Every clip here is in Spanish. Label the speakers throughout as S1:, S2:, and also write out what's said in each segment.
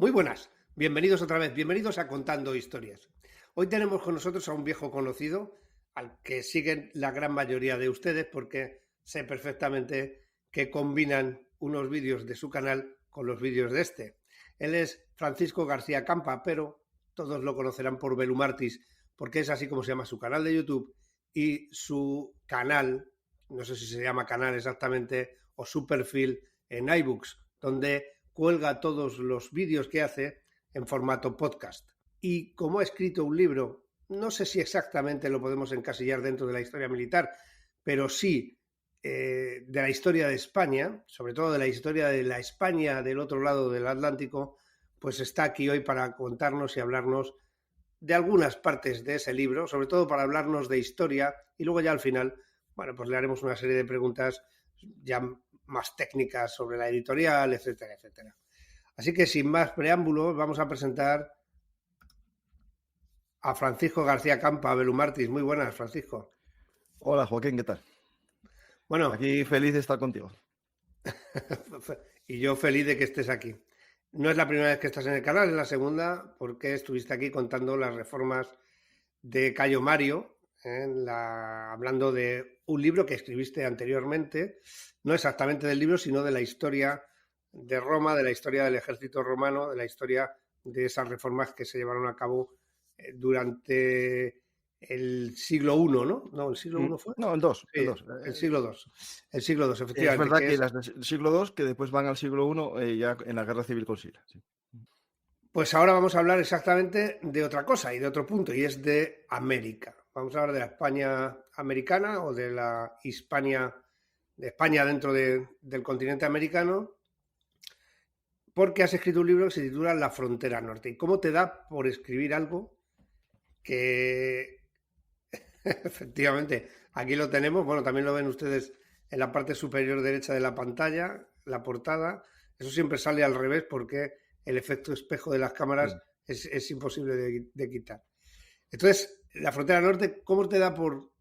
S1: Muy buenas, bienvenidos otra vez, bienvenidos a Contando Historias. Hoy tenemos con nosotros a un viejo conocido, al que siguen la gran mayoría de ustedes, porque sé perfectamente que combinan unos vídeos de su canal con los vídeos de este. Él es Francisco García Campa, pero todos lo conocerán por Belumartis, porque es así como se llama su canal de YouTube y su canal, no sé si se llama canal exactamente, o su perfil en iBooks, donde cuelga todos los vídeos que hace en formato podcast. Y como ha escrito un libro, no sé si exactamente lo podemos encasillar dentro de la historia militar, pero sí de la historia de España, sobre todo de la historia de la España del otro lado del Atlántico, pues está aquí hoy para contarnos y hablarnos de algunas partes de ese libro, sobre todo para hablarnos de historia y luego ya al final, bueno, pues le haremos una serie de preguntas ya más técnicas sobre la editorial, etcétera, etcétera. Así que sin más preámbulos, vamos a presentar a Francisco García Campa, Belumartis. Muy buenas, Francisco.
S2: Hola Joaquín, ¿qué tal?
S1: Bueno,
S2: Aquí feliz de estar contigo.
S1: y yo feliz de que estés aquí. No es la primera vez que estás en el canal, es la segunda, porque estuviste aquí contando las reformas de Cayo Mario, hablando de un libro que escribiste anteriormente, no exactamente del libro, sino de la historia de Roma, de la historia del ejército romano, de la historia de esas reformas que se llevaron a cabo durante el siglo I, ¿no? No, el siglo I fue.
S2: No, el 2, el
S1: Sí,
S2: 2.
S1: el siglo II. El siglo II,
S2: Es
S1: efectivamente,
S2: verdad
S1: que
S2: que
S1: es.
S2: las del siglo II, que después van al siglo I, ya en la guerra civil con Siria. Sí.
S1: Pues ahora vamos a hablar exactamente de otra cosa y de otro punto, y es de América. Vamos a hablar de la España americana o de la Hispania, de España dentro del continente americano, porque has escrito un libro que se titula La frontera norte. ¿Y cómo te da por escribir algo que efectivamente aquí lo tenemos? Bueno, también lo ven ustedes en la parte superior derecha de la pantalla, la portada. Eso siempre sale al revés porque el efecto espejo de las cámaras
S2: Sí.
S1: es imposible de quitar. Entonces, la frontera norte, ¿cómo te da por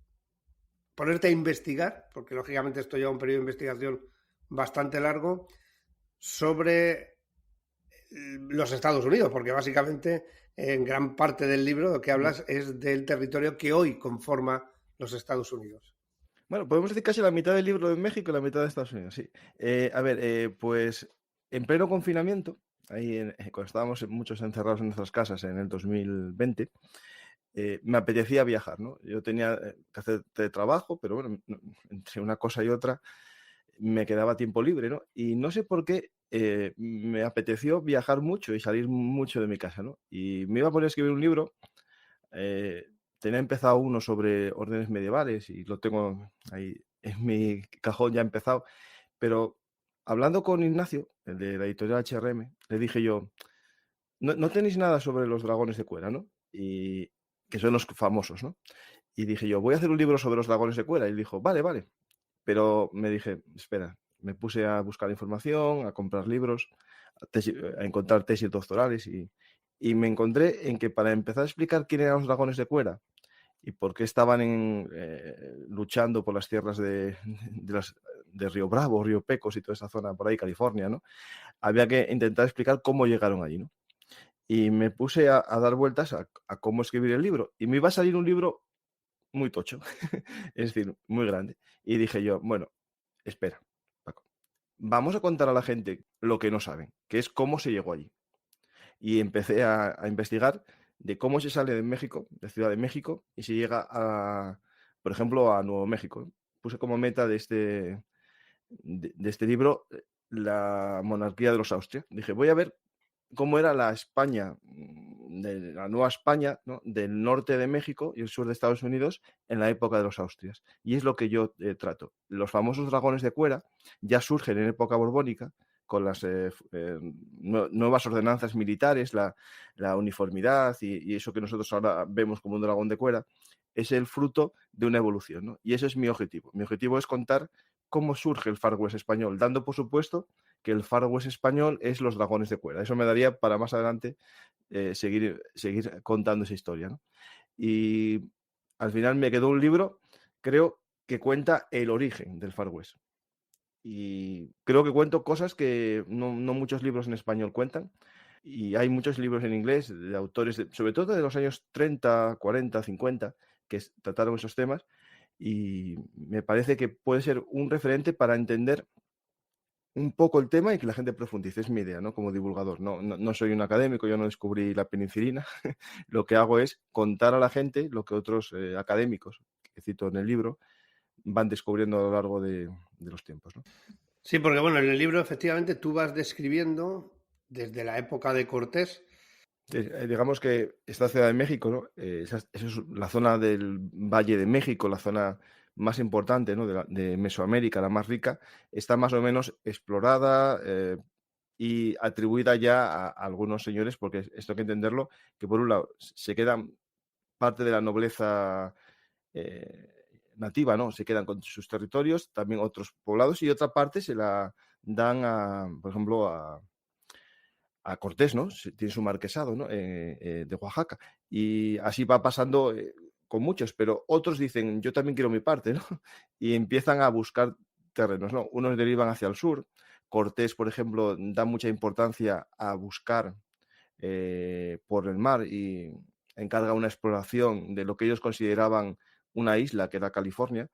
S1: ponerte a investigar? Porque lógicamente esto lleva un periodo de investigación bastante largo sobre los Estados Unidos, porque básicamente en gran parte del libro lo que
S2: Mm.
S1: hablas es del territorio que hoy conforma los Estados Unidos.
S2: Bueno, podemos decir casi la mitad del libro de México y la mitad de Estados Unidos, sí. A ver, pues en pleno confinamiento, cuando estábamos muchos encerrados en nuestras casas en el 2020, me apetecía viajar, ¿no? Yo tenía que hacer trabajo, pero bueno, entre una cosa y otra me quedaba tiempo libre, ¿no? Y no sé por qué me apeteció viajar mucho y salir mucho de mi casa, ¿no? Y me iba a poner a escribir un libro. eh, Tenía empezado uno sobre órdenes medievales y lo tengo ahí en mi cajón ya empezado. Pero hablando con Ignacio, el de la editorial HRM, le dije yo, no tenéis nada sobre los dragones de cuera, ¿no? Y que son los famosos, ¿no? Y dije yo, voy a hacer un libro sobre los dragones de cuera. Y él dijo, vale, vale. Pero me dije, espera, me puse a buscar información, a comprar libros, a encontrar tesis doctorales y me encontré en que para empezar a explicar quién eran los dragones de cuera y por qué estaban luchando por las tierras de Río Bravo, Río Pecos y toda esa zona por ahí, California, ¿no? Había que intentar explicar cómo llegaron allí, ¿no? Y me puse a dar vueltas a cómo escribir el libro. Y me iba a salir un libro muy tocho, es decir, muy grande. Y dije yo, bueno, espera, Paco, vamos a contar a la gente lo que no saben, que es cómo se llegó allí. Y empecé a investigar de cómo se sale de México, de Ciudad de México, y se llega por ejemplo, a Nuevo México. Puse como meta de este libro la monarquía de los Austria. Dije, voy a ver cómo era la España, de la Nueva España, ¿no? Del norte de México y el sur de Estados Unidos en la época de los Austrias. Y es lo que yo trato. Los famosos dragones de cuera ya surgen en época borbónica con las nuevas ordenanzas militares, la uniformidad y eso que nosotros ahora vemos como un dragón de cuera, es el fruto de una evolución, ¿no? Y ese es mi objetivo. Mi objetivo es contar cómo surge el Far West español, dando por supuesto que el Far West español es los dragones de cuerda. Eso me daría para más adelante seguir contando esa historia, ¿no? Y al final me quedó un libro, creo que cuenta el origen del Far West. Y creo que cuento cosas que no muchos libros en español cuentan. Y hay muchos libros en inglés de autores, sobre todo de los años 30, 40, 50, que trataron esos temas, y me parece que puede ser un referente para entender un poco el tema y que la gente profundice. Es mi idea, ¿no? Como divulgador. No soy un académico, yo no descubrí la penicilina. Lo que hago es contar a la gente lo que otros académicos, que cito en el libro, van descubriendo a lo largo de los tiempos, ¿no?
S1: Sí, porque bueno, en el libro efectivamente tú vas describiendo desde la época de Cortés.
S2: Digamos que esta Ciudad de México, ¿no? Esa es la zona del Valle de México, la zona más importante, ¿no? de Mesoamérica, la más rica, está más o menos explorada y atribuida ya a algunos señores, porque esto hay que entenderlo, que por un lado se quedan parte de la nobleza nativa, ¿no? Se quedan con sus territorios, también otros poblados, y otra parte se la dan, por ejemplo, a Cortés, ¿no? Tiene su marquesado, ¿no? De Oaxaca. Y así va pasando con muchos, pero otros dicen, yo también quiero mi parte, ¿no? Y empiezan a buscar terrenos, ¿no? Unos derivan hacia el sur. Cortés, por ejemplo, da mucha importancia a buscar por el mar y encarga una exploración de lo que ellos consideraban una isla, que era California,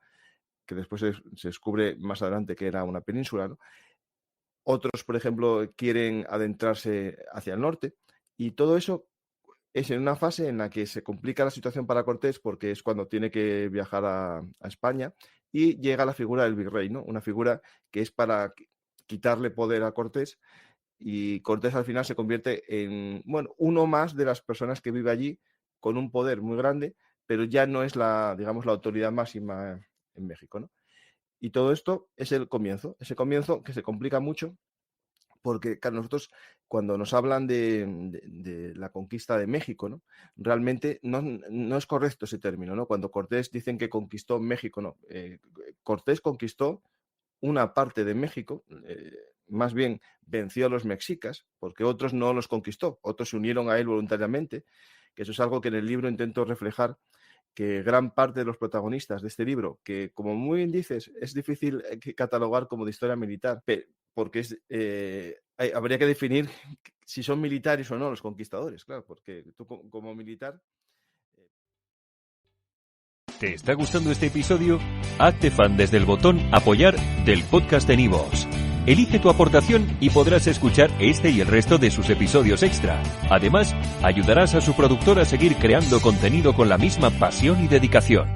S2: que después se descubre más adelante que era una península, ¿no? Otros, por ejemplo, quieren adentrarse hacia el norte, y todo eso es en una fase en la que se complica la situación para Cortés, porque es cuando tiene que viajar a España, y llega la figura del virrey, ¿no? Una figura que es para quitarle poder a Cortés, y Cortés al final se convierte en, bueno, uno más de las personas que vive allí con un poder muy grande, pero ya no es digamos, la autoridad máxima en México, ¿no? Y todo esto es ese comienzo que se complica mucho, porque claro, nosotros cuando nos hablan de la conquista de México, ¿no? Realmente no es correcto ese término, ¿no? Cuando Cortés dicen que conquistó México, no. Cortés conquistó una parte de México, más bien venció a los mexicas, porque otros no los conquistó, otros se unieron a él voluntariamente, que eso es algo que en el libro intento reflejar, que gran parte de los protagonistas de este libro, que como muy bien dices, es difícil catalogar como de historia militar, porque habría que definir si son militares o no los conquistadores, claro, porque tú como militar...
S3: ¿Te está gustando este episodio? Hazte fan desde el botón Apoyar del podcast de Nivos. Elige tu aportación y podrás escuchar este y el resto de sus episodios extra. Además, ayudarás a su productor a seguir creando contenido con la misma pasión y dedicación.